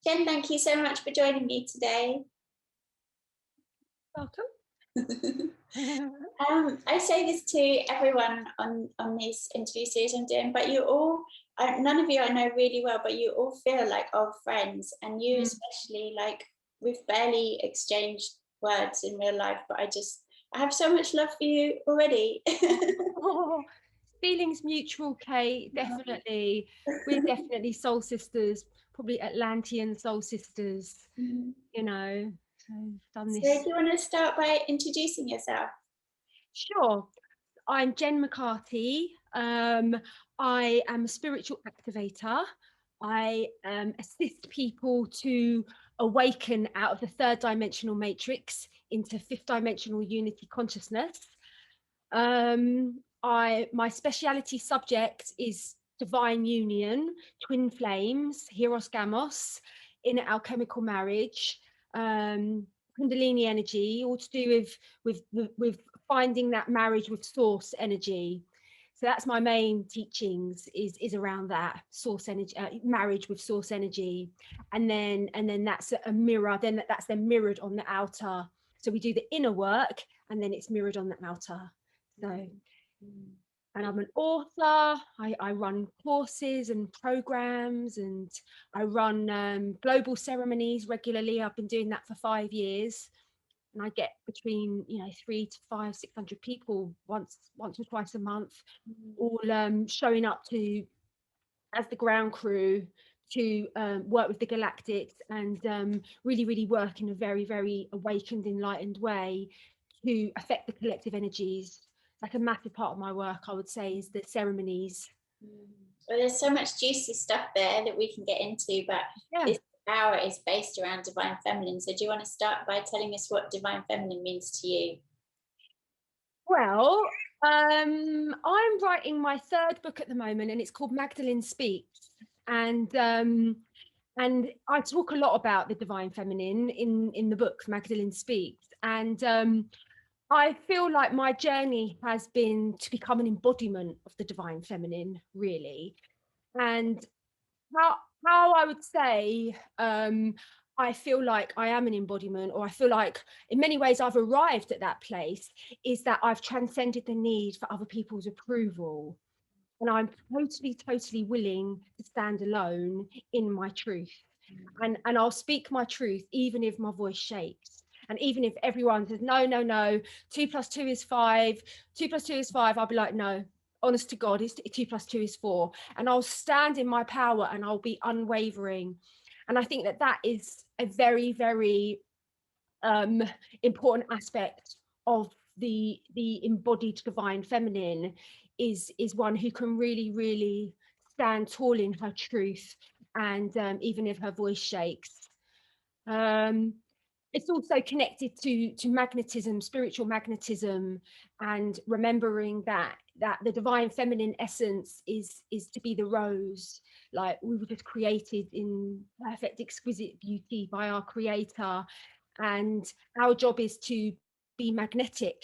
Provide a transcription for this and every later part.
Jen, thank you so much for joining me today. Welcome. I say this to everyone on this interview series I'm doing, but you all, none of you I know really well, but you all feel like old friends, and you especially, like, we've barely exchanged words in real life, but I have so much love for you already. Oh, feelings mutual, Kate, definitely. We're definitely soul sisters, probably Atlantean soul sisters, you know. So done this. So do you want to start by introducing yourself? Sure. I'm Jen McCarty. I am a spiritual activator. I assist people to awaken out of the third dimensional matrix into fifth dimensional unity consciousness. My speciality subject is divine union, twin flames, Hieros Gamos, inner alchemical marriage, Kundalini energy, all to do with finding that marriage with source energy. So that's my main teachings is around that source energy, marriage with source energy, and then that's a mirror. Then that's then mirrored on the outer. So we do the inner work, and then it's mirrored on the outer. So, and I'm an author. I run courses and programs, and I run global ceremonies regularly. I've been doing that for 5 years. And I get between 300 to 500, 600 people once or twice a month, all showing up to as the ground crew to work with the galactics and really work in a very, very awakened, enlightened way to affect the collective energies. Like a massive part of my work, I would say, is the ceremonies. Well, there's so much juicy stuff there that we can get into, but this hour is based around divine feminine. So do you want to start by telling us what divine feminine means to you? Well, I'm writing my third book at the moment, and it's called Magdalene Speaks. And I talk a lot about the divine feminine in the book Magdalene Speaks. And I feel like my journey has been to become an embodiment of the divine feminine, really. And how I would say I feel like I am an embodiment, or I feel like in many ways I've arrived at that place, is that I've transcended the need for other people's approval. And I'm totally willing to stand alone in my truth. And I'll speak my truth, even if my voice shakes. And even if everyone says, no, 2 + 2 is 5, 2 + 2 is 5, I'll be like, no, honest to God, it's 2 + 2 is 4. And I'll stand in my power and I'll be unwavering. And I think that is a very, very important aspect of the embodied divine feminine, is one who can really stand tall in her truth, and even if her voice shakes. It's also connected to magnetism, spiritual magnetism, and remembering that the divine feminine essence is to be the rose. Like, we were just created in perfect, exquisite beauty by our creator, and our job is to be magnetic,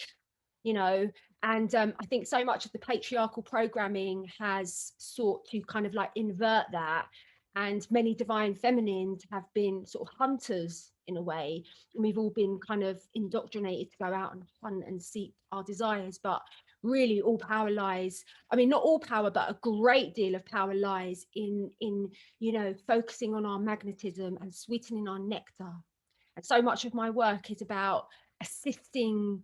and I think so much of the patriarchal programming has sought to kind of like invert that, and many divine feminines have been sort of hunters in a way, and we've all been kind of indoctrinated to go out and hunt and seek our desires. But really, all power lies, I mean, not all power, but a great deal of power lies in focusing on our magnetism and sweetening our nectar. And so much of my work is about assisting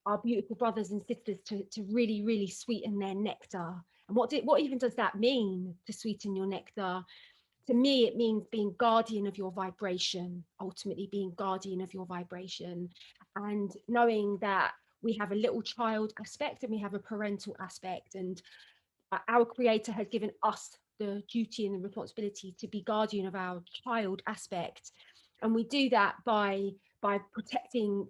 our beautiful brothers and sisters to really sweeten their nectar. And what even does that mean, to sweeten your nectar? To me, it means being guardian of your vibration, ultimately being guardian of your vibration, and knowing that we have a little child aspect and we have a parental aspect, and our creator has given us the duty and the responsibility to be guardian of our child aspect. And we do that by protecting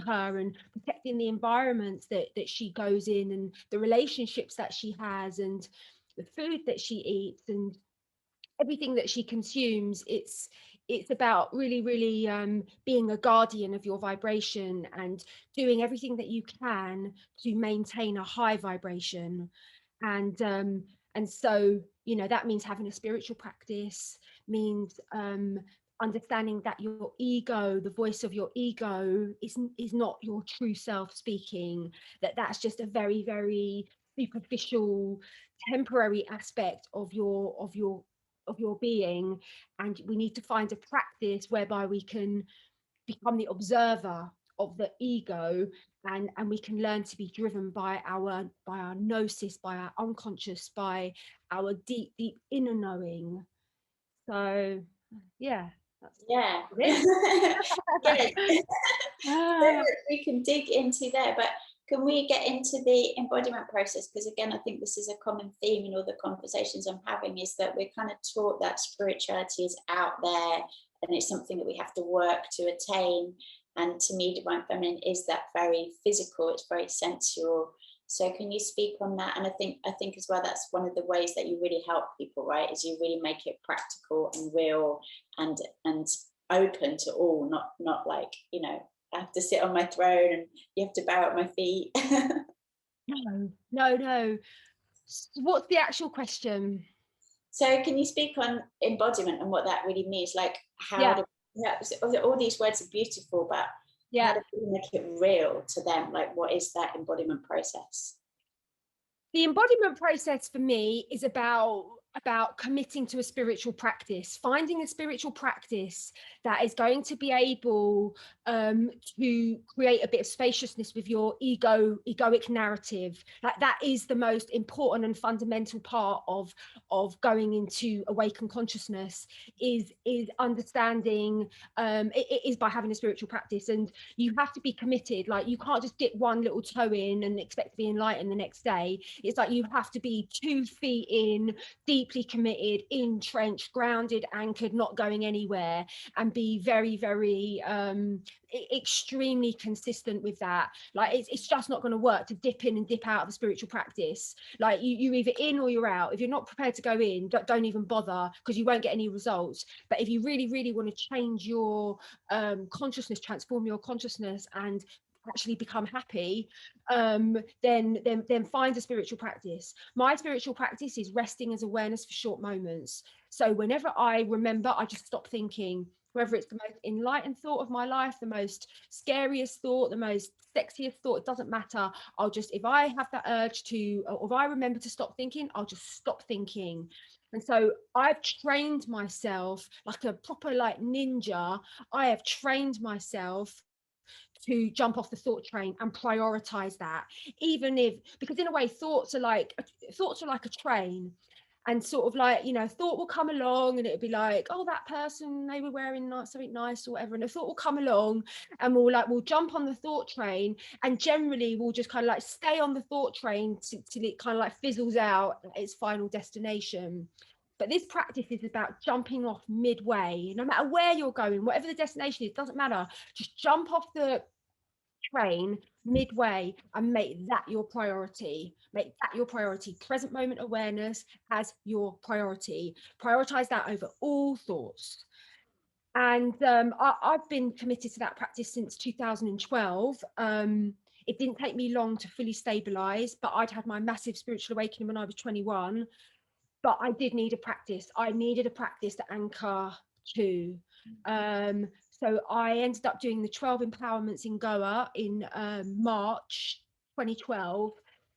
her and protecting the environments that she goes in, and the relationships that she has, and the food that she eats, and everything that she consumes. It's about really being a guardian of your vibration and doing everything that you can to maintain a high vibration. And so that means having a spiritual practice, means understanding that your ego, the voice of your ego, is not your true self speaking, that's just a very, very superficial, temporary aspect of your being. And we need to find a practice whereby we can become the observer of the ego, and we can learn to be driven by our gnosis, by our unconscious, by our deep inner knowing. So yeah, that's Yeah. it. Yeah. So Ah, much we can dig into there, but can we get into the embodiment process? Because again, I think this is a common theme in all the conversations I'm having, is that we're kind of taught that spirituality is out there and it's something that we have to work to attain. And to me, divine feminine is that very physical, it's very sensual. So can you speak on that? And I think as well, that's one of the ways that you really help people, right? Is you really make it practical and real and open to all, not like, I have to sit on my throne and you have to bow at my feet. no. What's the actual question? So can you speak on embodiment and what that really means? Like how Yeah, do, yeah, all these words are beautiful, but how yeah. do we make it real to them? Like what is that embodiment process? The embodiment process for me is about committing to a spiritual practice, finding a spiritual practice that is going to be able to create a bit of spaciousness with your egoic narrative. Like that is the most important and fundamental part of going into awakened consciousness, is understanding it is by having a spiritual practice. And you have to be committed. Like you can't just dip one little toe in and expect to be enlightened the next day. It's like you have to be 2 feet in, deeply committed, entrenched, grounded, anchored, not going anywhere, and be very, very extremely consistent with that. Like it's just not going to work to dip in and dip out of the spiritual practice. Like you're either in or you're out. If you're not prepared to go in, don't even bother, because you won't get any results. But if you really, really want to change your consciousness, transform your consciousness, and actually become happy, then find a spiritual practice. My spiritual practice is resting as awareness for short moments. So whenever I remember, I just stop thinking, whether it's the most enlightened thought of my life, the most scariest thought, the most sexiest thought, it doesn't matter. I'll just, if I have that urge to, or if I remember to stop thinking, I'll just stop thinking. And so I've trained myself like a proper like ninja. I have trained myself to jump off the thought train and prioritize that, even if, because in a way thoughts are like a train. And sort of like, thought will come along and it'll be like, oh, that person, they were wearing something nice or whatever, and a thought will come along and we'll jump on the thought train, and generally we'll just kind of like stay on the thought train till it kind of like fizzles out at its final destination. But this practice is about jumping off midway, no matter where you're going, whatever the destination is, doesn't matter. Just jump off the train midway and make that your priority. Make that your priority. Present moment awareness as your priority. Prioritize that over all thoughts. And I've been committed to that practice since 2012. It didn't take me long to fully stabilize, but I'd had my massive spiritual awakening when I was 21. But I did need a practice. I needed a practice to anchor to. So I ended up doing the 12 empowerments in Goa in March 2012.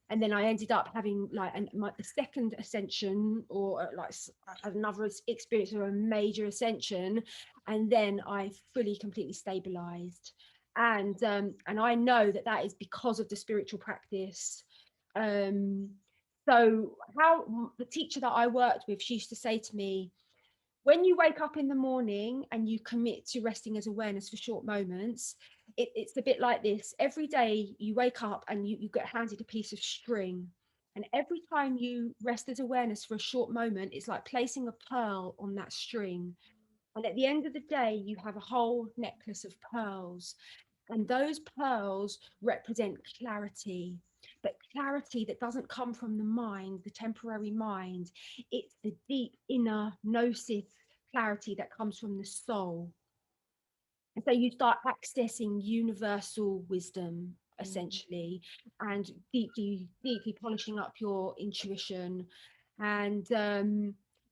And then I ended up having like the second ascension, or like another experience of a major ascension. And then I fully, completely stabilized. And I know that is because of the spiritual practice. So how the teacher that I worked with, she used to say to me, when you wake up in the morning and you commit to resting as awareness for short moments, it's a bit like this. Every day you wake up and you get handed a piece of string. And every time you rest as awareness for a short moment, it's like placing a pearl on that string. And at the end of the day, you have a whole necklace of pearls. And those pearls represent clarity, but clarity that doesn't come from the mind, the temporary mind. It's the deep inner gnosis clarity that comes from the soul. And so you start accessing universal wisdom, essentially, and deeply, deeply polishing up your intuition. And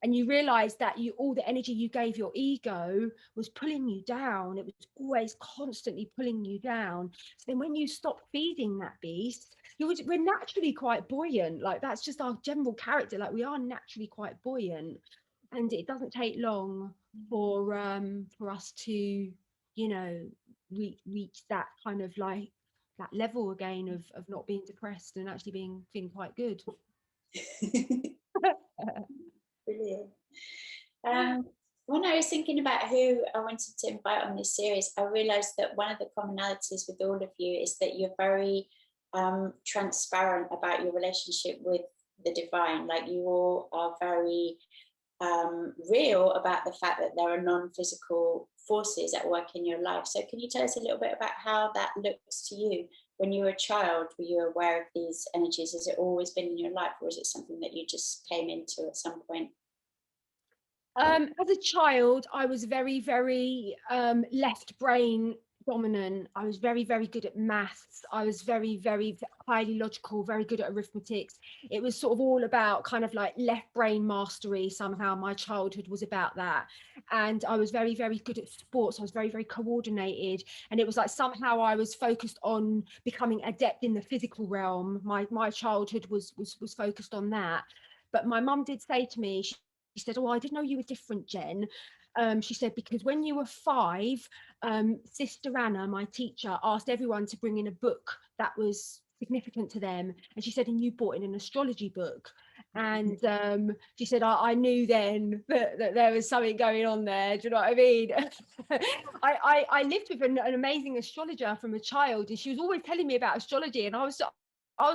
And you realize that all the energy you gave your ego was pulling you down. It was always constantly pulling you down. So then when you stop feeding that beast, we're naturally quite buoyant. Like, that's just our general character. Like, we are naturally quite buoyant, and it doesn't take long for us to, you know, reach that kind of like that level again of not being depressed and actually feeling quite good. Brilliant. When I was thinking about who I wanted to invite on this series, I realised that one of the commonalities with all of you is that you're very transparent about your relationship with the divine. Like, you all are very real about the fact that there are non-physical forces at work in your life. So can you tell us a little bit about how that looks to you? When you were a child, were you aware of these energies? Has it always been in your life, or is it something that you just came into at some point? As a child, I was very, very left brain dominant. I was very, very good at maths. I was very, very highly logical, very good at arithmetics. It was sort of all about kind of like left brain mastery somehow. My childhood was about that. And I was very, very good at sports. I was very, very coordinated. And it was like somehow I was focused on becoming adept in the physical realm. My childhood was focused on that. But my mum did say to me, she said, "Oh, I didn't know you were different, Jen." She said, because when you were 5, Sister Anna, my teacher, asked everyone to bring in a book that was significant to them. And she said, and you brought in an astrology book. And she said, I knew then that there was something going on there. Do you know what I mean? I lived with an amazing astrologer from a child, and she was always telling me about astrology. And I was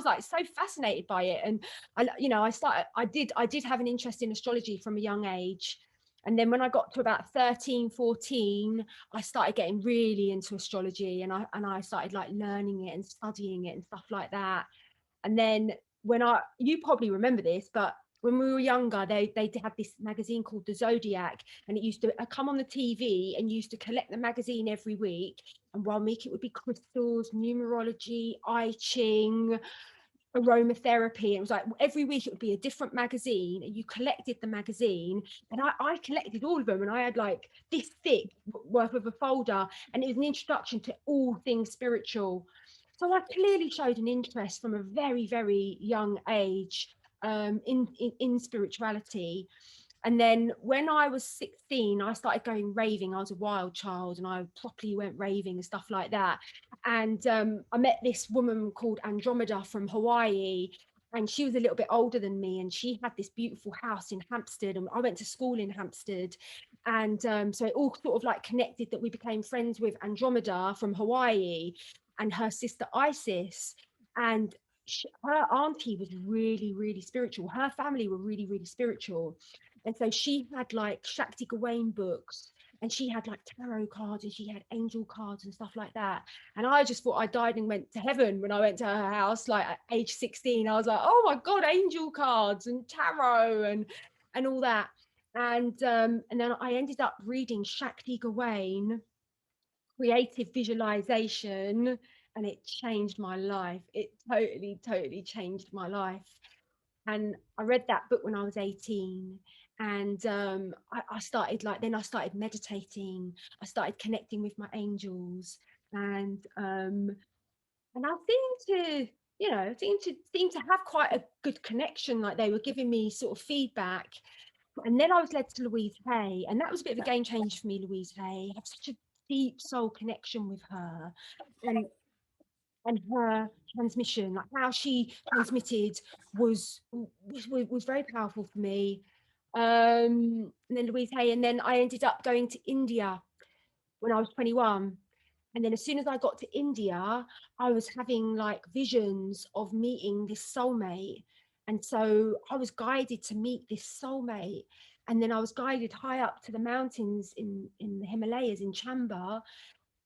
like so fascinated by it. And I did have an interest in astrology from a young age. And then when I got to about 13, 14, I started getting really into astrology, and I started like learning it and studying it and stuff like that. And then you probably remember this, but when we were younger, they had this magazine called The Zodiac, and it used to come on the TV, and used to collect the magazine every week. And 1 week it would be crystals, numerology, I Ching, aromatherapy. It was like every week it would be a different magazine, and you collected the magazine. And I collected all of them, and I had like this thick worth of a folder, and it was an introduction to all things spiritual. So I clearly showed an interest from a very, very young age in spirituality. And then when I was 16, I started going raving. I was a wild child, and I properly went raving and stuff like that. And I met this woman called Andromeda from Hawaii, and she was a little bit older than me, and she had this beautiful house in Hampstead, and I went to school in Hampstead. And so it all sort of like connected, that we became friends with Andromeda from Hawaii and her sister Isis. And her auntie was really, really spiritual. Her family were really, really spiritual. And so she had like Shakti Gawain books, and she had like tarot cards, and she had angel cards and stuff like that. And I just thought I died and went to heaven when I went to her house, like at age 16. I was like, oh my God, angel cards and tarot and all that. And then I ended up reading Shakti Gawain, Creative Visualization, and it changed my life. It totally, totally changed my life. And I read that book when I was 18. And I started then I started meditating. I started connecting with my angels, and I seemed to, seem to have quite a good connection. Like, they were giving me sort of feedback. And then I was led to Louise Hay, and that was a bit of a game changer for me. Louise Hay, I have such a deep soul connection with her, and her transmission, like how she transmitted, was very powerful for me. And then Louise Hay, and then I ended up going to India when I was 21. And then as soon as I got to India, I was having like visions of meeting this soulmate. And so I was guided to meet this soulmate. And then I was guided high up to the mountains in the Himalayas in Chamba.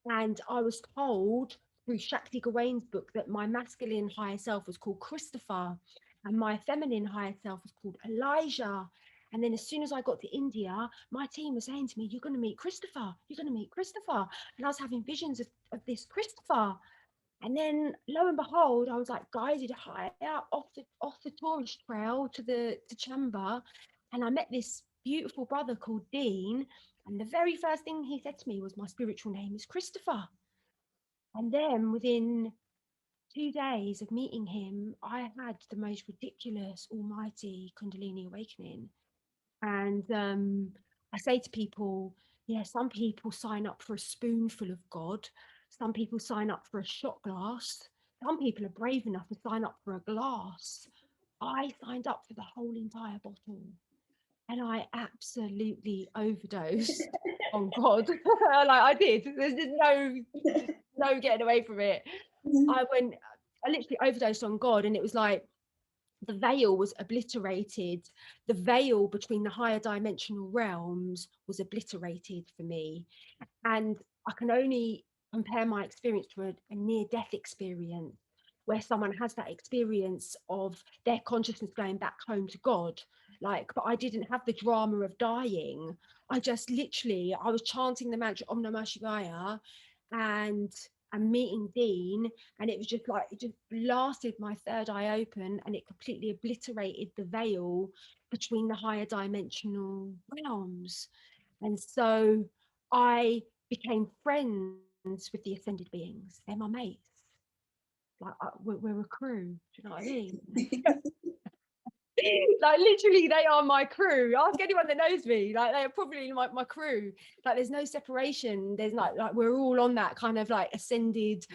And I was told through Shakti Gawain's book that my masculine higher self was called Christopher, and my feminine higher self was called Elijah. And then as soon as I got to India, my team was saying to me, "You're going to meet Christopher. You're going to meet Christopher." And I was having visions of this Christopher. And then lo and behold, I was like guided high out off the tourist trail to Chamba, and I met this beautiful brother called Dean. And the very first thing he said to me was, my spiritual name is Christopher. And then within 2 days of meeting him, I had the most ridiculous, almighty Kundalini awakening. And I say to people, yeah, some people sign up for a spoonful of God. Some people sign up for a shot glass. Some people are brave enough to sign up for a glass. I signed up for the whole entire bottle. And I absolutely overdosed on God. Like I did. There's just no getting away from it. I literally overdosed on God, and it was like the veil was obliterated. The veil between the higher dimensional realms was obliterated for me. And I can only compare my experience to a near-death experience, where someone has that experience of their consciousness going back home to God. Like, but I didn't have the drama of dying. I just literally, I was chanting the mantra Om Namah Shivaya, and meeting Dean, and it was just like, it just blasted my third eye open, and it completely obliterated the veil between the higher dimensional realms. And so I became friends with the ascended beings. They're my mates. Like we're a crew. Do you know what I mean? Like literally, they are my crew. Ask anyone that knows me. Like they are probably my crew. Like there's no separation. There's like we're all on that kind of like ascended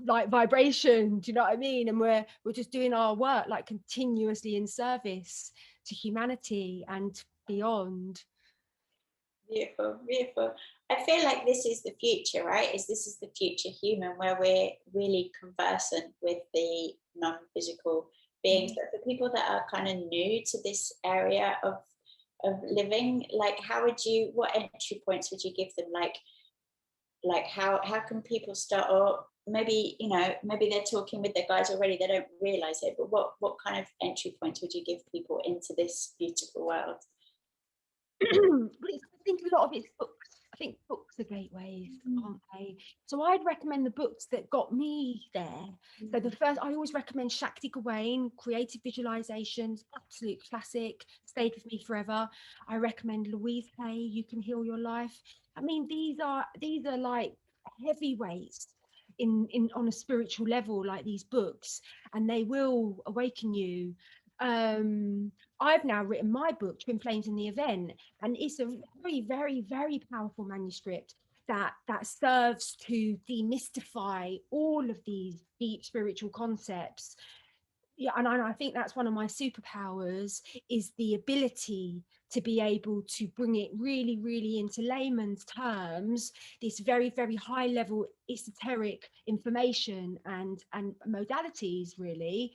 like vibration. Do you know what I mean? And we're just doing our work like continuously in service to humanity and beyond. Beautiful, beautiful. I feel like this is the future, right? This is the future human, where we're really conversant with the non-physical beings. But for people that are kind of new to this area of living, like what entry points would you give them? Like how can people start, or maybe maybe they're talking with their guides already, they don't realize it, but what kind of entry points would you give people into this beautiful world? I think a lot of it's books. I think books are gateways, aren't they? So I'd recommend the books that got me there. So the first, I always recommend Shakti Gawain, Creative Visualizations, absolute classic, stayed with me forever. I recommend Louise Hay, You Can Heal Your Life. I mean, these are like heavyweights in on a spiritual level, like these books, and they will awaken you. I've now written my book, Twin Flames in the Event, and it's a very, very, very powerful manuscript that serves to demystify all of these deep spiritual concepts. Yeah, and I think that's one of my superpowers, is the ability to be able to bring it really, really into layman's terms, this very, very high level esoteric information and modalities, really.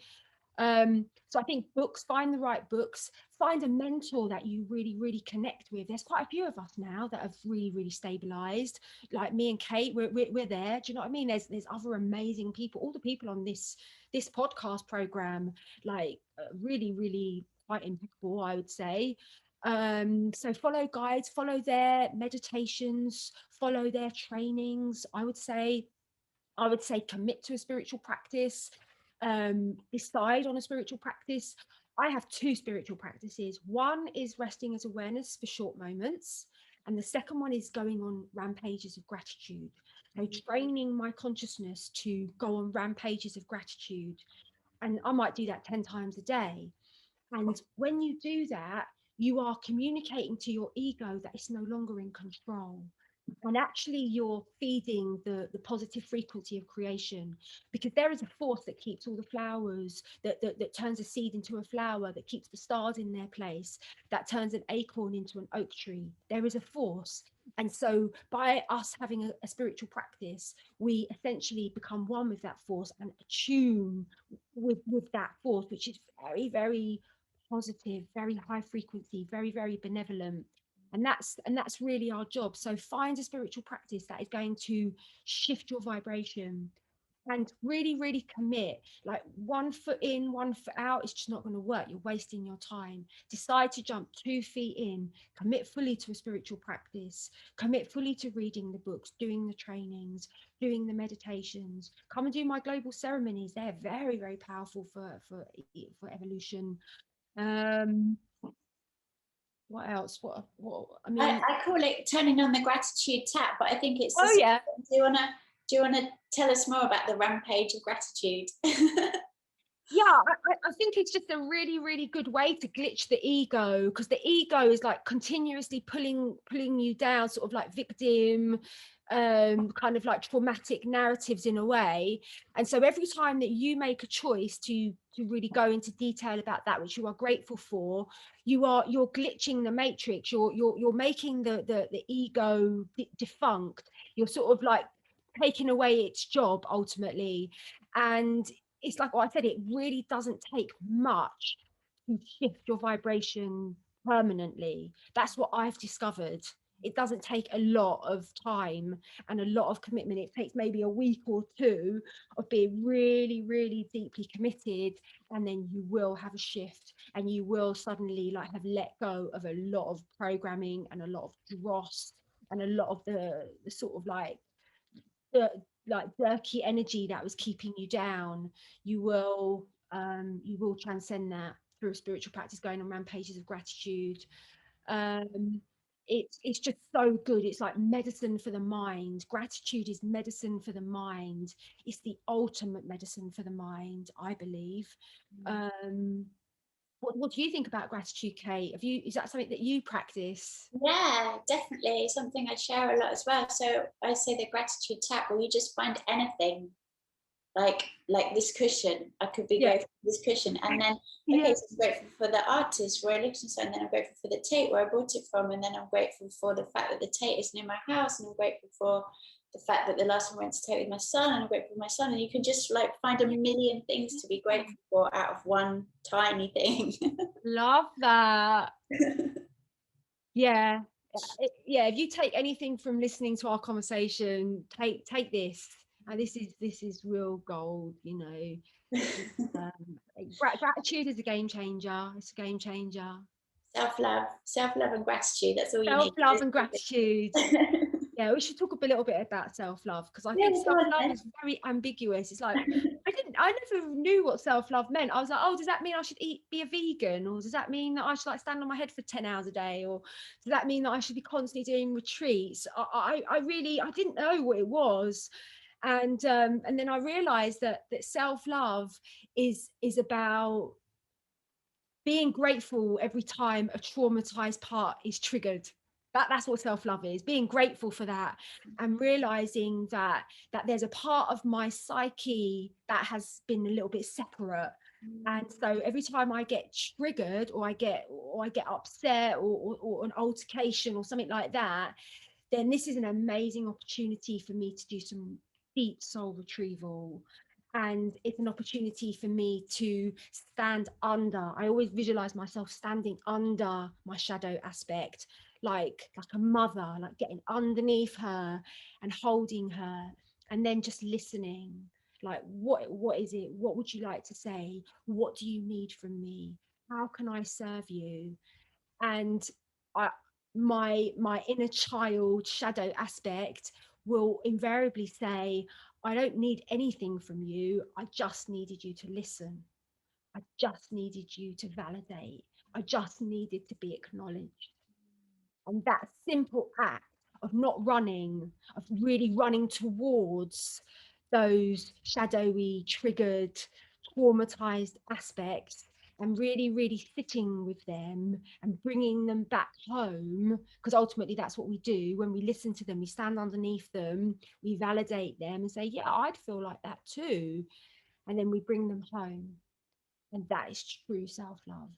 So I think books, find the right books, find a mentor that you really, really connect with. There's quite a few of us now that have really, really stabilized. Like me and Kate, we're there. Do you know what I mean? There's other amazing people. All the people on this podcast program, like really, really quite impeccable, I would say. So follow guides, follow their meditations, follow their trainings. I would say commit to a spiritual practice, decide on a spiritual practice. I have two spiritual practices. One is resting as awareness for short moments, and the second one is going on rampages of gratitude. So training my consciousness to go on rampages of gratitude, and I might do that 10 times a day. And when you do that, you are communicating to your ego that it's no longer in control. And actually, you're feeding the positive frequency of creation, because there is a force that keeps all the flowers, that turns a seed into a flower, that keeps the stars in their place, that turns an acorn into an oak tree. There is a force. And so by us having a spiritual practice, we essentially become one with that force and attune with that force, which is very, very positive, very high frequency, very, very benevolent. And that's really our job. So find a spiritual practice that is going to shift your vibration, and really, really commit. Like 1 foot in, 1 foot out, it's just not going to work. You're wasting your time. Decide to jump 2 feet in, commit fully to a spiritual practice, commit fully to reading the books, doing the trainings, doing the meditations. Come and do my global ceremonies. They're very, very powerful for evolution. What else? What I mean, I call it turning on the gratitude tap, but I think it's the oh same yeah. thing. Do you wanna tell us more about the rampage of gratitude? Yeah, I think it's just a really, really good way to glitch the ego, because the ego is like continuously pulling you down, sort of like victim, kind of like traumatic narratives in a way. And so every time that you make a choice to really go into detail about that which you are grateful for, you're glitching the matrix. You're making the ego defunct. You're sort of like taking away its job ultimately. And it's like what I said, it really doesn't take much to shift your vibration permanently. That's what I've discovered. It doesn't take a lot of time and a lot of commitment. It takes maybe a week or two of being really, really deeply committed, and then you will have a shift, and you will suddenly like have let go of a lot of programming and a lot of dross and a lot of the sort of like the like jerky energy that was keeping you down. You will transcend that through a spiritual practice, going on rampages of gratitude. um it's just so good. It's like medicine for the mind. Gratitude is medicine for the mind. It's the ultimate medicine for the mind, I believe. um what do you think about gratitude, Kate? Is that something that you practice? Yeah, definitely. Something I share a lot as well. So I say the gratitude tap, where you just find anything, like this cushion. I could be Yeah. grateful for this cushion, and then Yeah. okay, so I'm grateful for the artist where I listened to, and then I'm grateful for the tape where I bought it from, and then I'm grateful for the fact that the tape is near my house, and I'm grateful for the fact that the last time I went to Tate with my son, and I'm grateful for my son. And you can just like find a million things to be grateful for out of one tiny thing. Love that. Yeah. Yeah, if you take anything from listening to our conversation, take this. And this is real gold, you know. Gratitude is a game changer. It's a game changer. Self-love and gratitude. That's all you need. Self-love and gratitude. Yeah, we should talk a little bit about self-love, because I Yeah, think go on self-love then. is very ambiguous. It's like I never knew what self-love meant. I was like, oh, does that mean I should be a vegan? Or does that mean that I should like stand on my head for 10 hours a day? Or does that mean that I should be constantly doing retreats? I really, I didn't know what it was. And then I realized that self-love is about being grateful every time a traumatized part is triggered. That's what self-love is, being grateful for that, and realizing that there's a part of my psyche that has been a little bit separate. And so every time I get triggered, or I get upset, or an altercation or something like that, then this is an amazing opportunity for me to do some deep soul retrieval. And it's an opportunity for me to stand under. I always visualize myself standing under my shadow aspect, like a mother, like getting underneath her and holding her, and then just listening. Like, what is it? What would you like to say? What do you need from me? How can I serve you? And I, my inner child shadow aspect will invariably say, I don't need anything from you. I just needed you to listen. I just needed you to validate. I just needed to be acknowledged. And that simple act of not running, of really running towards those shadowy, triggered, traumatized aspects, and really, really sitting with them and bringing them back home. Because ultimately, that's what we do when we listen to them. We stand underneath them, we validate them and say, yeah, I'd feel like that too. And then we bring them home. And that is true self love,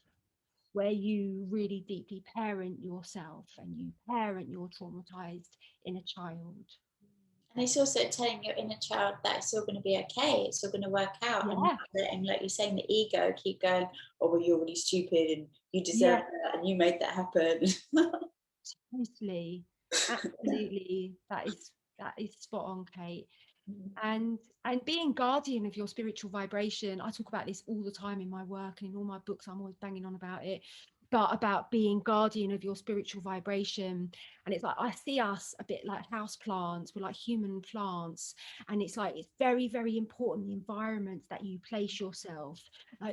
where you really deeply parent yourself and you parent your traumatized inner child. And it's also telling your inner child that it's all going to be okay. It's all going to work out. And Yeah. not letting, like you're saying, the ego keep going, oh, well, you're really stupid and you deserve Yeah. that and you made that happen. Totally. Absolutely. That is spot on, Kate. And being guardian of your spiritual vibration, I talk about this all the time in my work and in all my books. I'm always banging on about it, but about being guardian of your spiritual vibration. And it's like, I see us a bit like house plants, we're like human plants. And it's like, it's very, very important, the environments that you place yourself.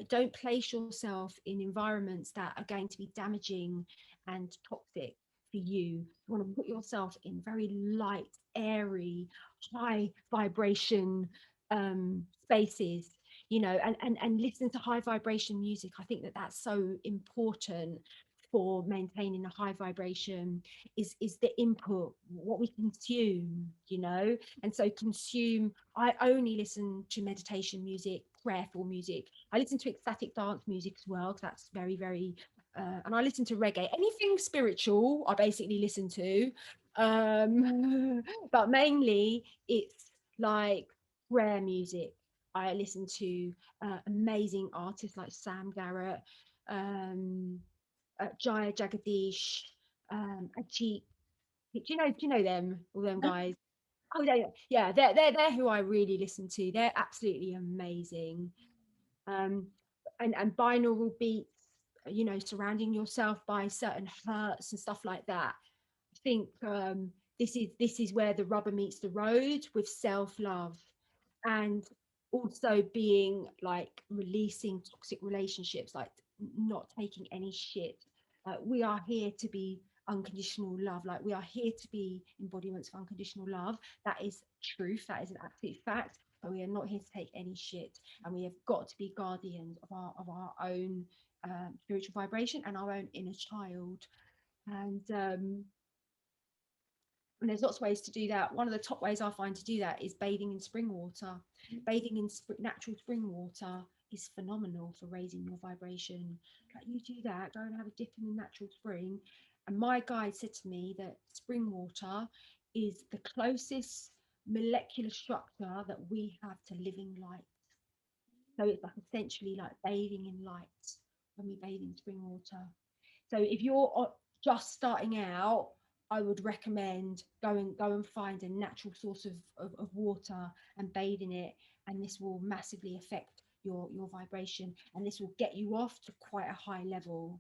Don't place yourself in environments that are going to be damaging and toxic for you. You want to put yourself in very light, airy, high vibration spaces, you know, and listen to high vibration music. I think that that's so important for maintaining a high vibration, is the input, what we consume, you know. And so consume, I only listen to meditation music, prayerful music. I listen to ecstatic dance music as well, because that's very, very and I listen to reggae. Anything spiritual I basically listen to, but mainly it's like prayer music. I listen to amazing artists like Sam Garrett, um, Jaya Jagadish, Ajit. Do you know them? All them guys. Oh, yeah, they're who I really listen to. They're absolutely amazing. Um, and binaural beats, you know, surrounding yourself by certain hertz and stuff like that. I think this is where the rubber meets the road with self-love, and also being like releasing toxic relationships, like not taking any shit. We are here to be unconditional love, like we are here to be embodiments of unconditional love. That is truth, that is an absolute fact, but we are not here to take any shit, and we have got to be guardians of our own spiritual vibration and our own inner child. And there's lots of ways to do that. One of the top ways I find to do that is bathing in spring water. Bathing in natural spring water is phenomenal for raising your vibration. Like, you do that, go and have a dip in the natural spring. And my guide said to me that spring water is the closest molecular structure that we have to living light. So it's like essentially like bathing in light when we bathe in spring water. So if you're just starting out, I would recommend go and find a natural source of water and bathe in it, and this will massively affect your vibration, and this will get you off to quite a high level.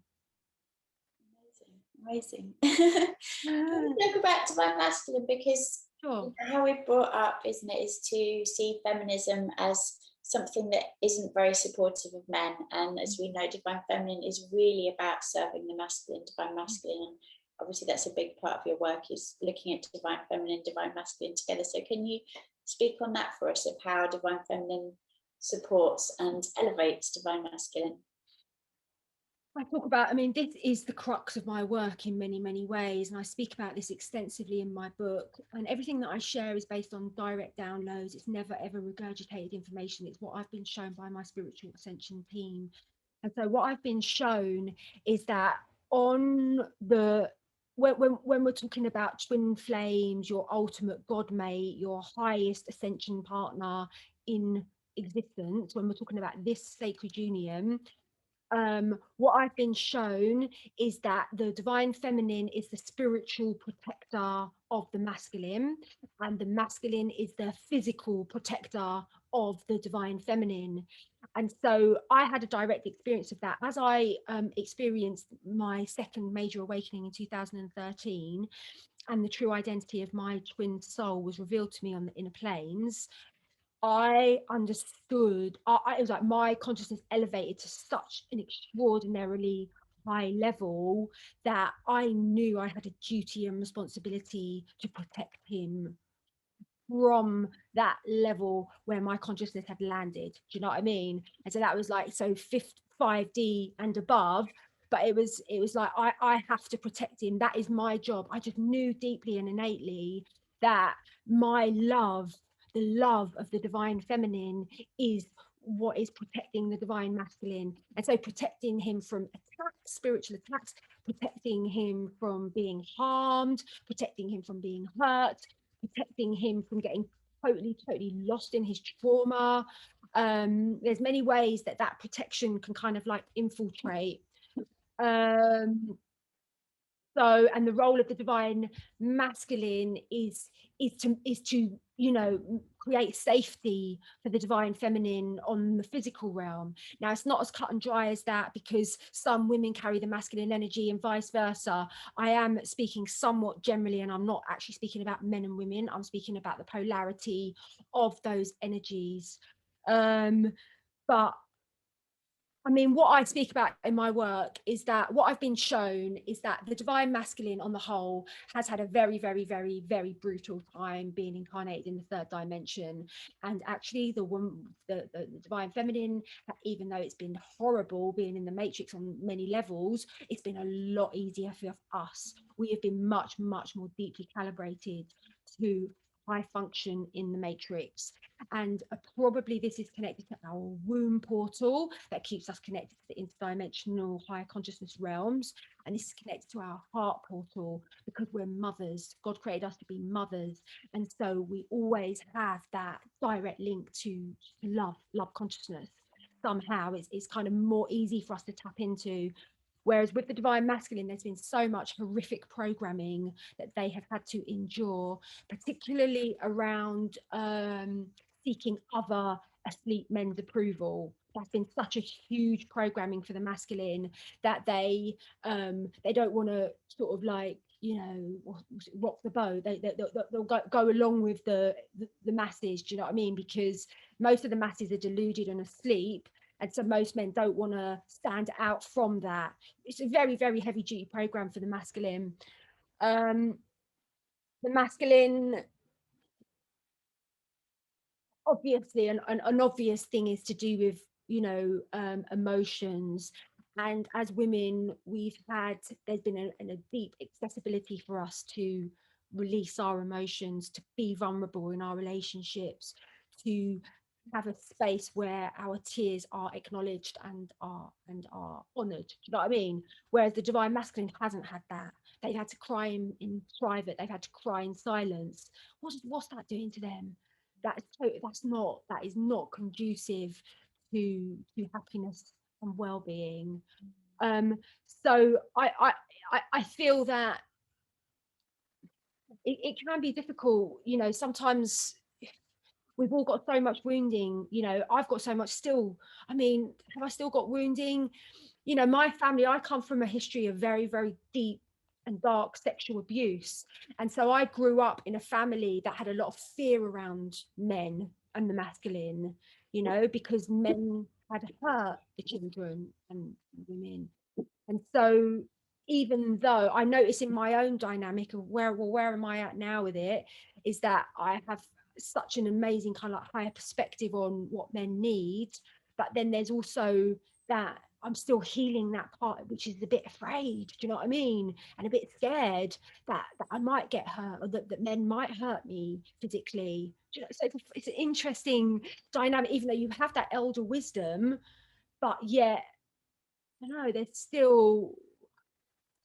Amazing. Can we talk about divine masculine, because sure. how we're brought up, isn't it, is to see feminism as something that isn't very supportive of men, and as we know, divine feminine is really about serving the masculine, divine masculine, and obviously that's a big part of your work, is looking at divine feminine, divine masculine together. So can you speak on that for us, of how divine feminine supports and elevates divine masculine? I talk about, I mean, this is the crux of my work in many, many ways. And I speak about this extensively in my book. And everything that I share is based on direct downloads. It's never, ever regurgitated information. It's what I've been shown by my spiritual ascension team. And so what I've been shown is that on the, when we're talking about twin flames, your ultimate god mate, your highest ascension partner in existence, when we're talking about this sacred union, what I've been shown is that the divine feminine is the spiritual protector of the masculine, and the masculine is the physical protector of the divine feminine. And so I had a direct experience of that as I experienced my second major awakening in 2013, and the true identity of my twin soul was revealed to me on the inner planes. I understood, it was like my consciousness elevated to such an extraordinarily high level that I knew I had a duty and responsibility to protect him from that level where my consciousness had landed. Do you know what I mean? And so that was like, so 5D and above, but it was like, I have to protect him. That is my job. I just knew deeply and innately that my love, the love of the divine feminine, is what is protecting the divine masculine. And so protecting him from attacks, spiritual attacks, protecting him from being harmed, protecting him from being hurt, protecting him from getting totally lost in his trauma. There's many ways that protection can kind of like infiltrate. So, and the role of the divine masculine is to you know, create safety for the divine feminine on the physical realm. Now, it's not as cut and dry as that, because some women carry the masculine energy and vice versa. I am speaking somewhat generally, and I'm not actually speaking about men and women. I'm speaking about the polarity of those energies. But I mean, what I speak about in my work is that what I've been shown is that the divine masculine on the whole has had a very, very, very, very brutal time being incarnated in the third dimension. And actually the divine feminine, even though it's been horrible being in the matrix on many levels, it's been a lot easier for us. We have been much, much more deeply calibrated to high function in the matrix. And probably this is connected to our womb portal that keeps us connected to the interdimensional higher consciousness realms. And this is connected to our heart portal because we're mothers. God created us to be mothers. And so we always have that direct link to love consciousness. Somehow it's kind of more easy for us to tap into. Whereas with the divine masculine, there's been so much horrific programming that they have had to endure, particularly around seeking other asleep men's approval. That's been such a huge programming for the masculine that they don't want to sort of like, you know, rock the boat. They'll go along with the masses. Do you know what I mean? Because most of the masses are deluded and asleep. And so most men don't want to stand out from that. It's a very, very heavy duty program for the masculine. The masculine, obviously, an obvious thing is to do with, you know, emotions. And as women, there's been a deep accessibility for us to release our emotions, to be vulnerable in our relationships, to have a space where our tears are acknowledged and are honored. Do you know what I mean? Whereas the divine masculine hasn't had that. They've had to cry in private. They've had to cry in silence. What's that doing to them? That is not conducive to happiness and well-being. So I feel that it can be difficult, you know. Sometimes we've all got so much wounding, you know. I've got so much still. I mean, have I still got wounding? You know, my family, I come from a history of very, very deep and dark sexual abuse. And so I grew up in a family that had a lot of fear around men and the masculine, you know, because men had hurt the children and women. And so even though I notice in my own dynamic of where am I at now with it, is that I have such an amazing kind of like higher perspective on what men need. But then there's also that I'm still healing that part, which is a bit afraid, do you know what I mean? And a bit scared that I might get hurt, or that men might hurt me physically. Do you know? So it's an interesting dynamic, even though you have that elder wisdom, but yet, I don't know, there's still,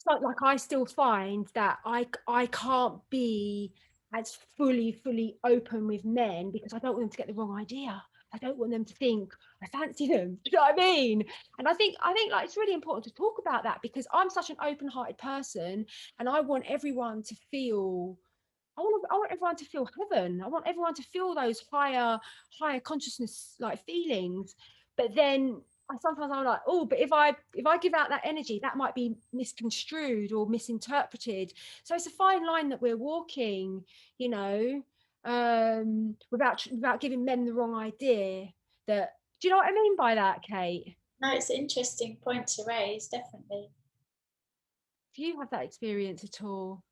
like I still find that I can't be as fully open with men because I don't want them to get the wrong idea. I don't want them to think I fancy them. Do you know what I mean? And I think like it's really important to talk about that because I'm such an open-hearted person and I want everyone to feel, I want everyone to feel heaven. I want everyone to feel those higher consciousness like feelings. But then sometimes I'm like, oh, but if I give out that energy, that might be misconstrued or misinterpreted. So it's a fine line that we're walking, you know, without giving men the wrong idea. That, do you know what I mean by that, Kate? No, it's an interesting point to raise, definitely. Do you have that experience at all?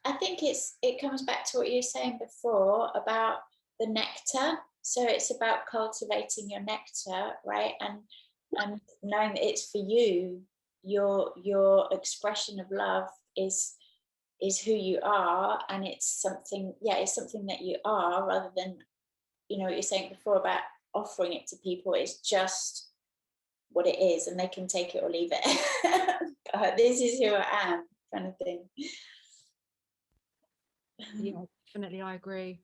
I think it comes back to what you were saying before about the nectar. So it's about cultivating your nectar, right? And knowing that it's for you, your expression of love is who you are, and it's something that you are, rather than, you know, what you're saying before about offering it to people. It's just what it is, and they can take it or leave it. This is who I am, kind of thing. Yeah, definitely, I agree.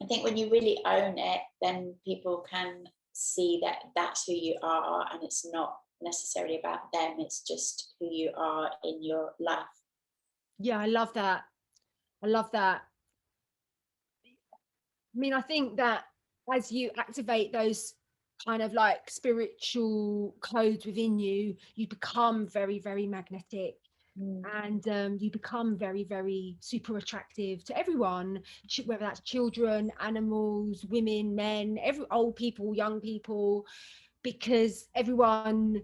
I think when you really own it, then people can see that that's who you are, and it's not necessarily about them, it's just who you are in your life. Yeah, I love that. I mean, I think that as you activate those kind of like spiritual codes within you, you become very, very magnetic. And you become very, very super attractive to everyone, whether that's children, animals, women, men, every old people, young people, because everyone's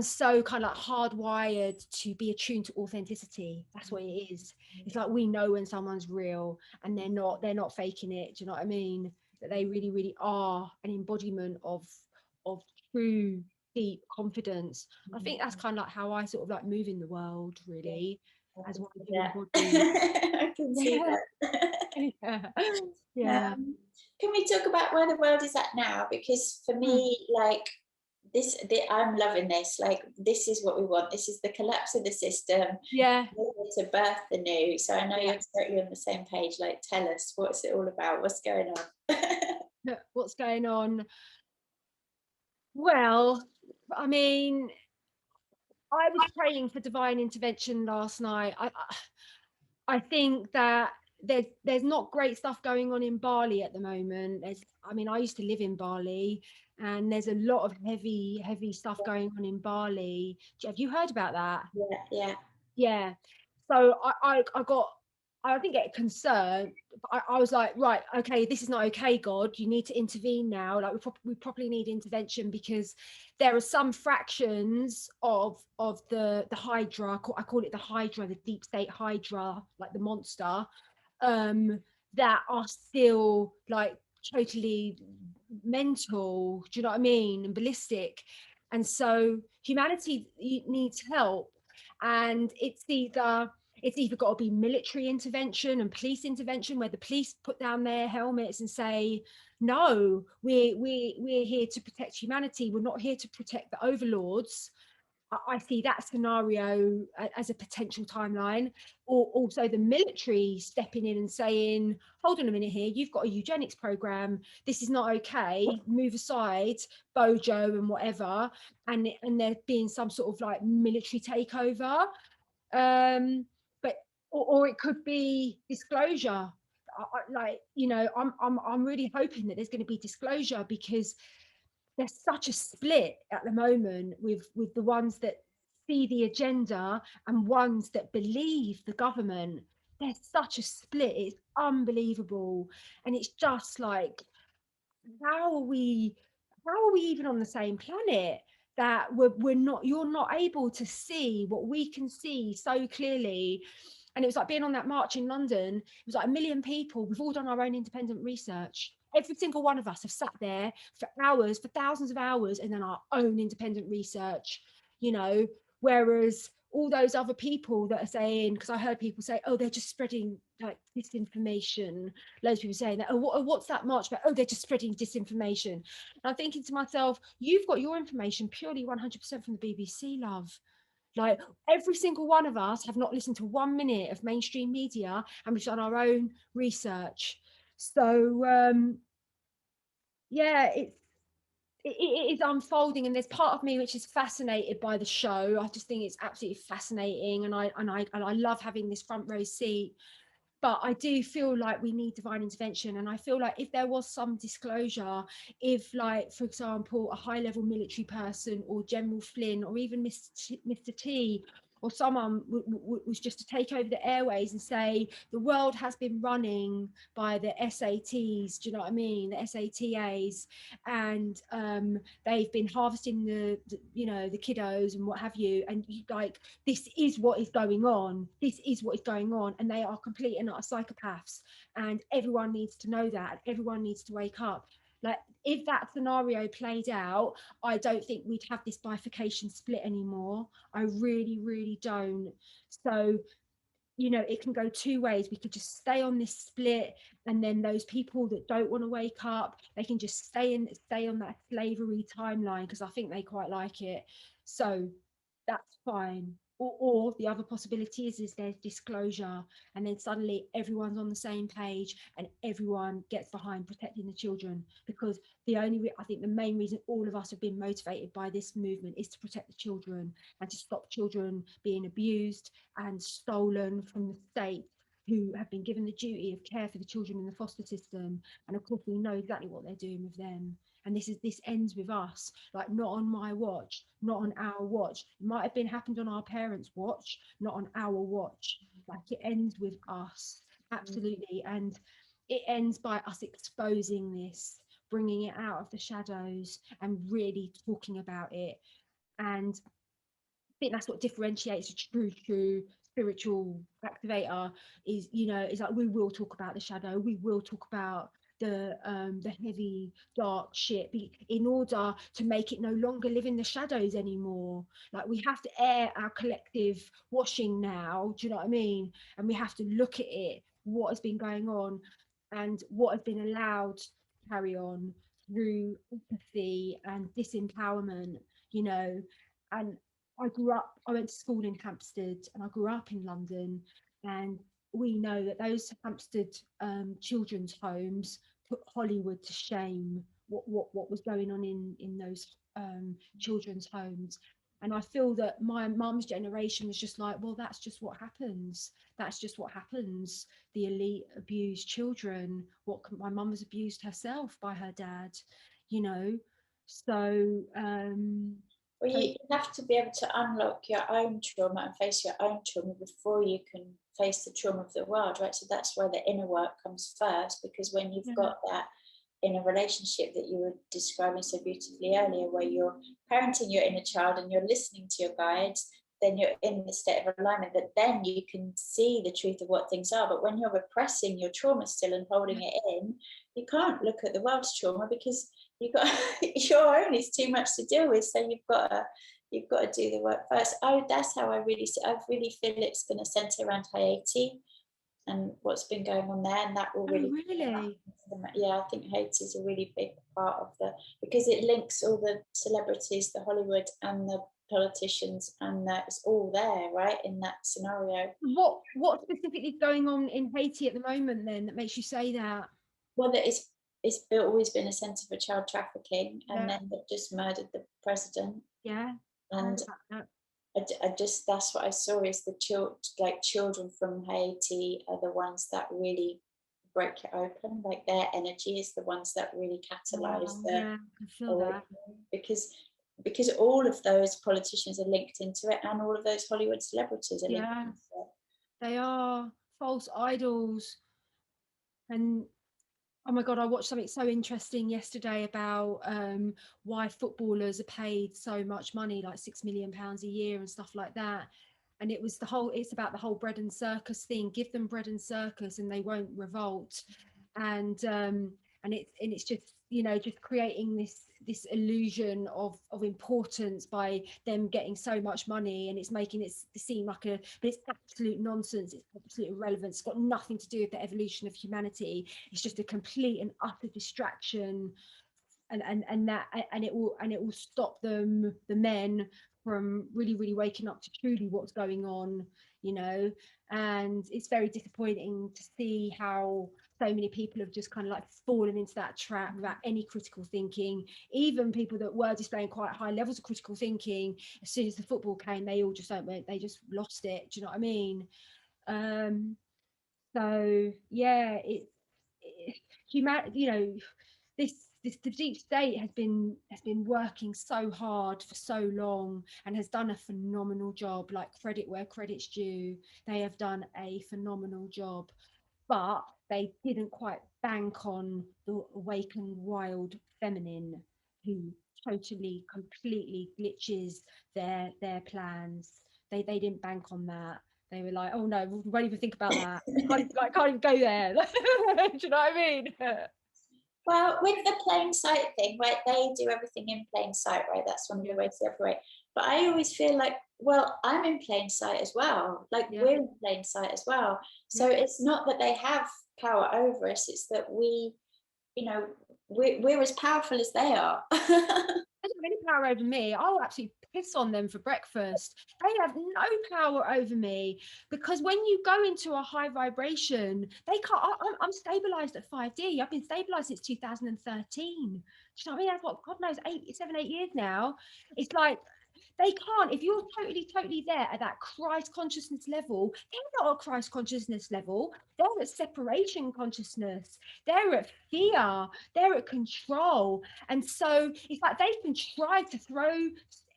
so kind of like hardwired to be attuned to authenticity. That's what it is. It's like we know when someone's real and they're not faking it. Do you know what I mean? That they really, really are an embodiment of true deep confidence. I think that's kind of like how I sort of like move in the world, really, as one who embodies. I can see Yeah. that. Yeah. Yeah. Can we talk about where the world is at now? Because for me, like I'm loving this. Like, this is what we want. This is the collapse of the system. Yeah. To birth the new. So I know Yeah. you're totally on the same page. Like, tell us, what's it all about? What's going on? What's going on? Well, I mean, I was praying for divine intervention last night. I think that there's not great stuff going on in Bali at the moment. I mean, I used to live in Bali, and there's a lot of heavy stuff going on in Bali. Have you heard about that? Yeah. Yeah. So I didn't get concerned. I was like, right, okay, this is not okay, God. You need to intervene now. Like we probably need intervention, because there are some fractions of the Hydra. I call it the Hydra, the deep state Hydra, like the monster, that are still like totally mental. Do you know what I mean? And ballistic. And so humanity needs help, and it's either got to be military intervention and police intervention, where the police put down their helmets and say, no, we're here to protect humanity, we're not here to protect the overlords. I see that scenario as a potential timeline, or also the military stepping in and saying, hold on a minute here, you've got a eugenics program, this is not okay, move aside, Bojo and whatever, and there being some sort of like military takeover. But or it could be disclosure. I'm really hoping that there's going to be disclosure, because there's such a split at the moment with the ones that see the agenda and ones that believe the government. There's such a split, it's unbelievable. And it's just like, how are we even on the same planet, that we're not, you're not able to see what we can see so clearly. And it was like being on that march in London. It was like 1 million people. We've all done our own independent research. Every single one of us have sat there for hours, for thousands of hours, and then our own independent research, you know, whereas all those other people that are saying, because I heard people say, oh, they're just spreading like disinformation. Loads of people saying that, oh, what's that march about? Oh, they're just spreading disinformation. And I'm thinking to myself, you've got your information purely 100% from the BBC, love. Like, every single one of us have not listened to 1 minute of mainstream media, and we've done our own research. So yeah, it is unfolding, and there's part of me which is fascinated by the show. I just think it's absolutely fascinating, and I love having this front row seat. But I do feel like we need divine intervention, and I feel like if there was some disclosure, if, like, for example, a high level military person or General Flynn or even Mr. T or someone was just to take over the airways and say, the world has been running by the SATs, do you know what I mean, the SATAs, and they've been harvesting the kiddos and what have you, and like, this is what is going on, and they are complete and utter psychopaths, and everyone needs to know that, and everyone needs to wake up. Like, if that scenario played out, I don't think we'd have this bifurcation split anymore. I really, really don't. So, it can go two ways. We could just stay on this split, and then those people that don't want to wake up, they can just stay on that slavery timeline, because I think they quite like it. So that's fine. Or the other possibility is there's disclosure, and then suddenly everyone's on the same page and everyone gets behind protecting the children, because I think the main reason all of us have been motivated by this movement is to protect the children and to stop children being abused and stolen from the state, who have been given the duty of care for the children in the foster system, and of course we know exactly what they're doing with them. And this ends with us, like, not on my watch, not on our watch. It might have been happened on our parents' watch, not on our watch. Like, it ends with us, absolutely. And it ends by us exposing this, bringing it out of the shadows and really talking about it. And I think that's what differentiates a true spiritual activator, is, you know, is like, we will talk about the shadow, we will talk about the heavy dark shit, in order to make it no longer live in the shadows anymore. Like, we have to air our collective washing now, do you know what I mean? And we have to look at it, what has been going on and what has been allowed to carry on through empathy and disempowerment, you know. And I went to school in Hampstead, and I grew up in London, and we know that those Hampstead children's homes put Hollywood to shame. What was going on in those children's homes. And I feel that my mum's generation was just like, well, that's just what happens. That's just what happens. The elite abuse children. My mum was abused herself by her dad, you know. So Well, you have to be able to unlock your own trauma and face your own trauma before you can face the trauma of the world, right? So that's why the inner work comes first, because when you've got that in a relationship that you were describing so beautifully earlier, where you're parenting your inner child and you're listening to your guides, then you're in the state of alignment, that then you can see the truth of what things are. But when you're repressing your trauma still and holding it in, you can't look at the world's trauma, because you've got your own is too much to deal with. So you've got to do the work first. That's how I really feel it's going to center around Haiti and what's been going on there, and that will really, yeah, I think Haiti is a really big part of because it links all the celebrities, the Hollywood and the politicians, and that it's all there, right, in that scenario. What specifically is going on in Haiti at the moment then that makes you say that? Well, that it's always been a centre for child trafficking, and then they've just murdered the president. Yeah. And I just, that's what I saw, is the children from Haiti are the ones that really break it open. Like, their energy is the ones that really catalyze I feel that. Because all of those politicians are linked into it, and all of those Hollywood celebrities are linked into it. They are false idols. And oh my God, I watched something so interesting yesterday about why footballers are paid so much money, like £6 million a year and stuff like that. And it's about the whole bread and circus thing. Give them bread and circus and they won't revolt. And it's just, you know, just creating this illusion of importance by them getting so much money, and it's making it seem like but it's absolute nonsense. It's absolute irrelevant. It's got nothing to do with the evolution of humanity. It's just a complete and utter distraction, and it will stop the men from really waking up to truly what's going on, you know. And it's very disappointing to see how so many people have just kind of like fallen into that trap without any critical thinking. Even people that were displaying quite high levels of critical thinking, as soon as the football came, they all just they just lost it. Do you know what I mean? So yeah, you know, the deep state has been working so hard for so long and has done a phenomenal job. Like, credit where credit's due. They have done a phenomenal job, but they didn't quite bank on the awakened wild feminine, who totally completely glitches their plans. They didn't bank on that. They were like, oh no, we won't even think about that. Can't even go there. Do you know what I mean? Well, with the plain sight thing, right, they do everything in plain sight, right? That's one of the ways they operate. But I always feel like, well, I'm in plain sight as well. Like, we're in plain sight as well. So it's not that they have power over us, it's that we, you know, we're as powerful as they are. They don't have any power over me. I'll absolutely piss on them for breakfast. They have no power over me, because when you go into a high vibration, they can't. I'm stabilised at 5D. I've been stabilised since 2013. Do you know what I mean? That's what, God knows, 8 years now. It's like They can't. If you're totally there at that Christ consciousness level, they're not at Christ consciousness level. They're at separation consciousness. They're at fear. They're at control. And so it's like they can try to throw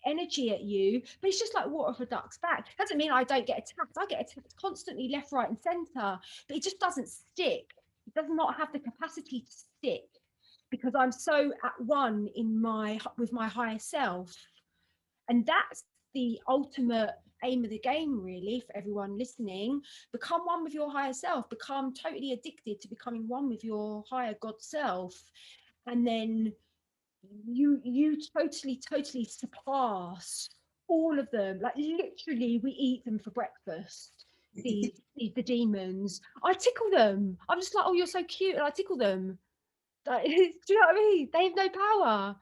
energy at you, but it's just like water off a duck's back. Doesn't mean I don't get attacked. I get attacked constantly, left, right, and center, but it just doesn't stick. It does not have the capacity to stick, because I'm so at one in my with my higher self. And that's the ultimate aim of the game, really, for everyone listening. Become one with your higher self. Become totally addicted to becoming one with your higher God self. And then you totally surpass all of them. Like literally, we eat them for breakfast. The demons. I tickle them. I'm just like, oh, you're so cute, and I tickle them. Like, do you know what I mean? They have no power.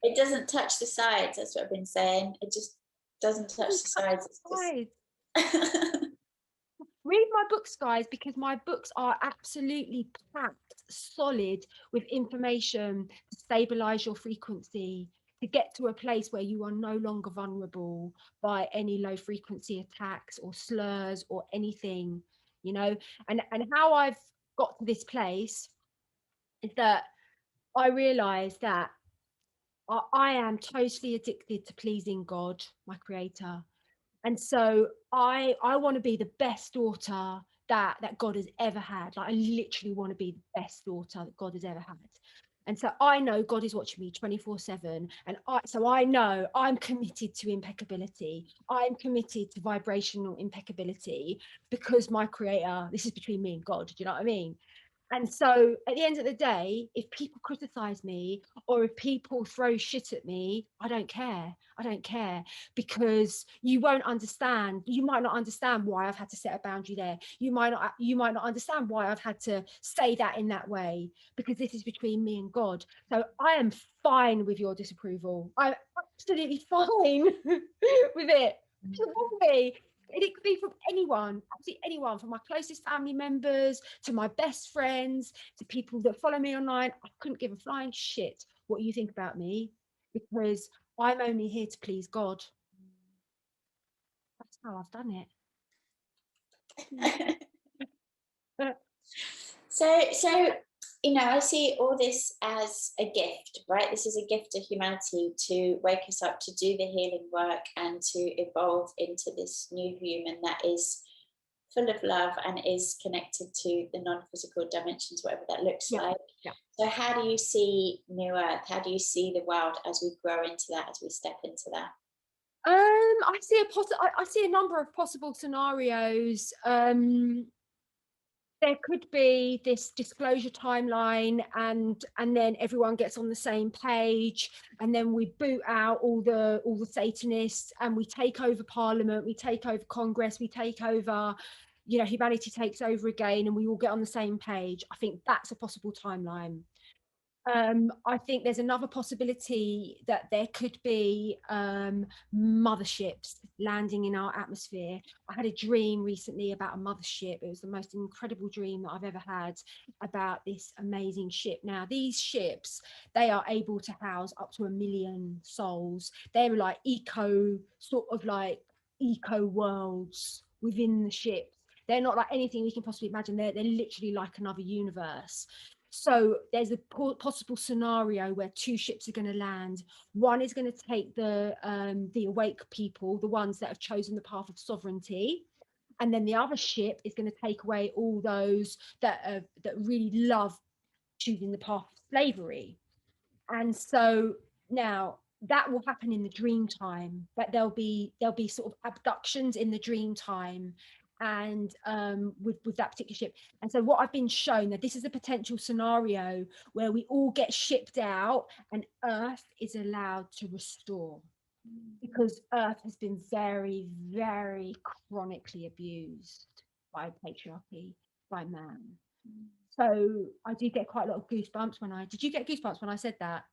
It doesn't touch the sides. That's what I've been saying. It just doesn't touch the sides. It's just... Read my books, guys, because my books are absolutely packed solid with information to stabilize your frequency, to get to a place where you are no longer vulnerable by any low frequency attacks or slurs or anything, you know. And how I've got to this place is that I realized that I am totally addicted to pleasing God, my creator. And so I want to be the best daughter that God has ever had. Like I literally want to be the best daughter that God has ever had. And so I know God is watching me 24/7. And I know I'm committed to impeccability. I'm committed to vibrational impeccability, because my creator, this is between me and God. Do you know what I mean? And so at the end of the day, if people criticize me or if people throw shit at me, I don't care. I don't care, because you won't understand. You might not understand why I've had to set a boundary there. You might not understand why I've had to say that in that way, because this is between me and God. So I am fine with your disapproval. I'm absolutely fine with it. It could be from anyone, absolutely anyone, from my closest family members to my best friends to people that follow me online. I couldn't give a flying shit what you think about me, because I'm only here to please God. That's how I've done it. So you know, I see all this as a gift, right? This is a gift to humanity, to wake us up, to do the healing work, and to evolve into this new human that is full of love and is connected to the non-physical dimensions, whatever that looks like. Yeah. So how do you see New Earth? How do you see the world as we grow into that, as we step into that? I see a number of possible scenarios. There could be this disclosure timeline, and then everyone gets on the same page, and then we boot out all the Satanists, and we take over Parliament, we take over Congress, we take over, you know, humanity takes over again, and we all get on the same page. I think that's a possible timeline. I think there's another possibility that there could be motherships landing in our atmosphere. I had a dream recently about a mothership. It was the most incredible dream that I've ever had, about this amazing ship. Now, these ships, they are able to house up to 1 million souls. They're like eco worlds within the ships. They're not like anything we can possibly imagine. They're literally like another universe. So there's a possible scenario where 2 ships are going to land. One is going to take the awake people, the ones that have chosen the path of sovereignty, and then the other ship is going to take away all those that really love choosing the path of slavery. And so now that will happen in the dream time, but there'll be sort of abductions in the dream time, and with that particular ship. And so what I've been shown, that this is a potential scenario where we all get shipped out and Earth is allowed to restore, because Earth has been very, very chronically abused by patriarchy, by man. So I do get quite a lot of goosebumps when did you get goosebumps when I said that?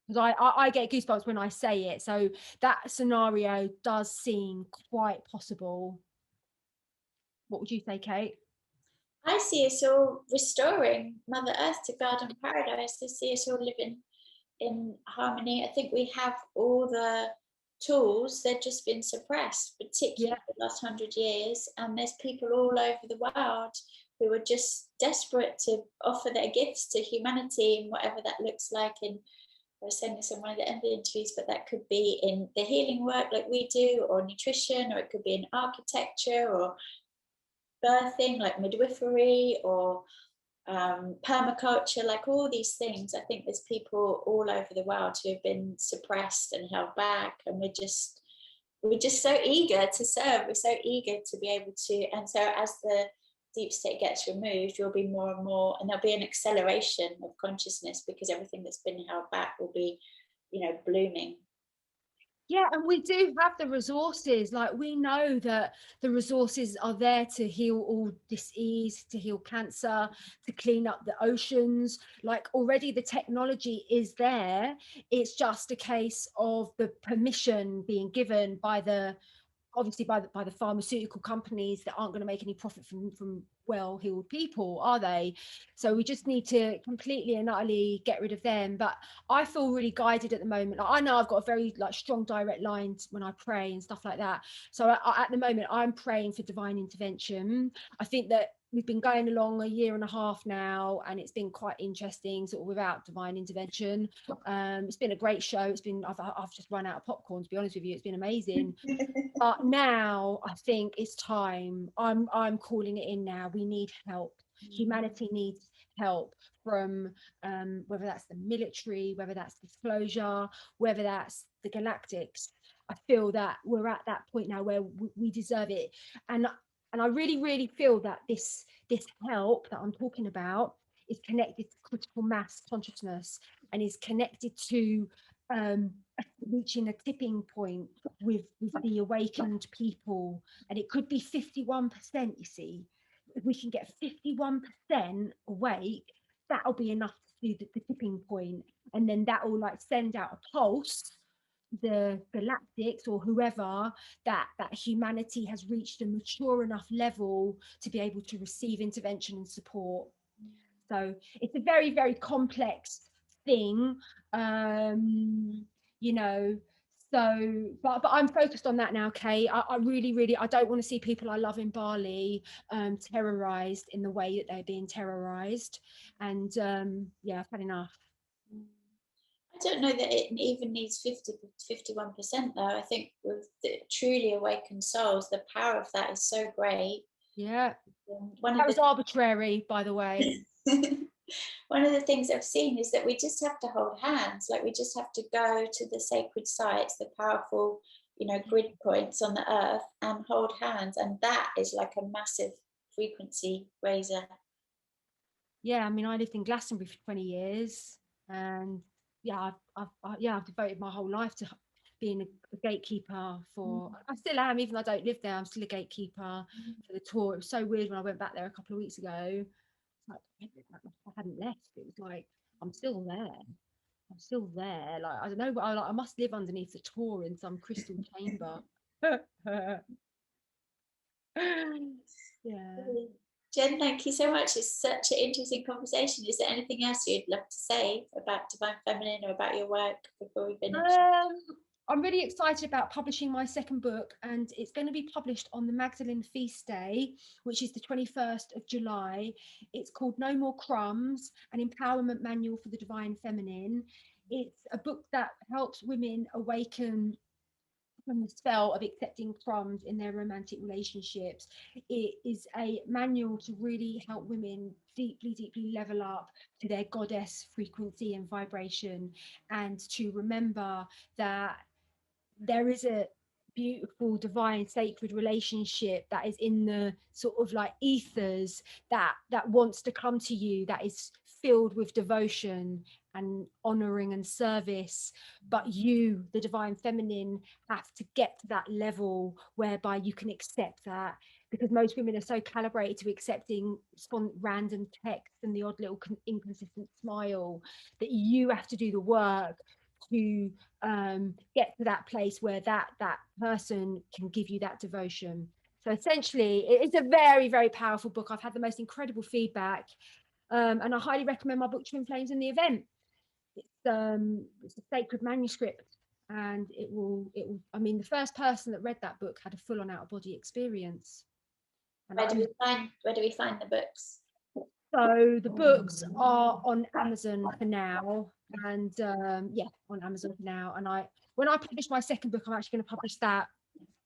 Because I get goosebumps when I say it. So that scenario does seem quite possible. What would you say, Kate? I see us all restoring Mother Earth to garden paradise. I see us all living in harmony. I think we have all the tools, they've just been suppressed, particularly Yeah. for the last 100 years. And there's people all over the world who are just desperate to offer their gifts to humanity, and whatever that looks like. And I was saying this in one of the MBA interviews, but that could be in the healing work like we do, or nutrition, or it could be in architecture, or birthing like midwifery, or permaculture, like all these things. I think there's people all over the world who have been suppressed and held back, and we're just so eager to serve. We're so eager to be able to, and so as the deep state gets removed, you'll be more and more, and there'll be an acceleration of consciousness, because everything that's been held back will be, blooming. Yeah, and we do have the resources. Like, we know that the resources are there to heal all disease, to heal cancer, to clean up the oceans. Like, already the technology is there. It's just a case of the permission being given by the, obviously by the pharmaceutical companies that aren't going to make any profit from well-heeled people, are they? So we just need to completely and utterly get rid of them. But I feel really guided at the moment. Like, I know I've got a very strong direct line when I pray and stuff like that. So at the moment I'm praying for divine intervention. I think that we've been going along a year and a half now, and it's been quite interesting, sort of without divine intervention. It's been a great show. I've just run out of popcorn, to be honest with you. It's been amazing. But now I think it's time. I'm calling it in now. We need help. Humanity needs help from whether that's the military, whether that's disclosure, whether that's the galactics. I feel that we're at that point now where we deserve it. And I really, really feel that this help that I'm talking about is connected to critical mass consciousness, and is connected to um, reaching a tipping point with the awakened people. And it could be 51%, you see. If we can get 51% awake, that'll be enough to do the tipping point. And then that will send out a pulse, the galactics or whoever, that humanity has reached a mature enough level to be able to receive intervention and support. So it's a very, very complex thing. You know, so but I'm focused on that now, Kate. I really, really, I don't want to see people I love in Bali terrorized in the way that they're being terrorized. And yeah, I've had enough. I don't know that it even needs 51% though. I think with the truly awakened souls, the power of that is so great. Yeah, One that of was arbitrary, by the way. the one of the things I've seen is that we just have to hold hands. Like, we just have to go to the sacred sites, the powerful, grid points on the earth, and hold hands. And that is like a massive frequency raiser. Yeah, I mean, I lived in Glastonbury for 20 years, and yeah, I've devoted my whole life to being a gatekeeper for. I still am, even though I don't live there. I'm still a gatekeeper for the tour. It was so weird when I went back there a couple of weeks ago. Like, I hadn't left. It was like I'm still there. I'm still there. Like, I don't know, but I must live underneath the tour in some crystal chamber. Yeah. Jen, thank you so much. It's such an interesting conversation. Is there anything else you'd love to say about Divine Feminine or about your work before we finish? I'm really excited about publishing my second book, and it's going to be published on the Magdalene Feast Day, which is the 21st of July. It's called No More Crumbs, an empowerment manual for the divine feminine. It's a book that helps women awaken from the spell of accepting crumbs in their romantic relationships. It is a manual to really help women deeply, deeply level up to their goddess frequency and vibration, and to remember that there is a beautiful divine sacred relationship that is in the sort of ethers, that wants to come to you, that is filled with devotion and honoring and service. But you, the divine feminine, have to get to that level whereby you can accept that, because most women are so calibrated to accepting random text and the odd little inconsistent smile, that you have to do the work to get to that place where that person can give you that devotion. So essentially, it's a very, very powerful book. I've had the most incredible feedback, and I highly recommend my book Twin Flames in the event. it's a sacred manuscript, and it will I mean, the first person that read that book had a full-on out-of-body experience. And where do we find the books? so the books are on Amazon for now, and yeah, on Amazon for now. And when I publish my second book, I'm actually going to publish that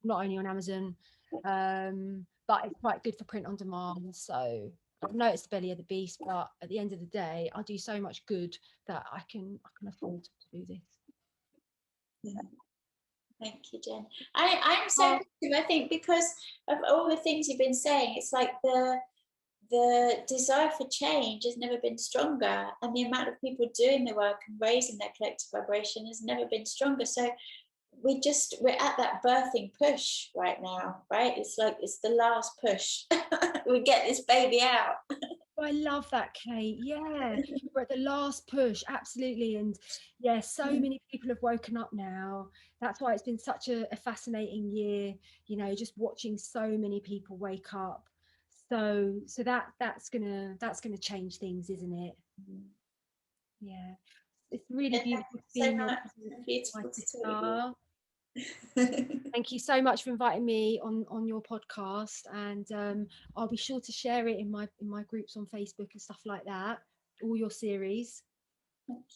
not only on Amazon, but it's quite good for print on demand. So I know it's the belly of the beast, but at the end of the day, I do so much good that I can afford to do this. Yeah. Thank you, Jen. I'm so I think because of all the things you've been saying, it's like the desire for change has never been stronger, and the amount of people doing the work and raising their collective vibration has never been stronger. So we're at that birthing push right now, right? It's like it's the last push. We get this baby out. I love that, Kate. Yeah, we're at the last push, absolutely. And yeah, so many people have woken up now. That's why it's been such a fascinating year, you know, just watching so many people wake up. So that's gonna change things, isn't it? Yeah, it's really beautiful to be in your presence, my sister. Thank you so much for inviting me on your podcast, and I'll be sure to share it in my groups on Facebook and stuff like that, all your series. Thank you.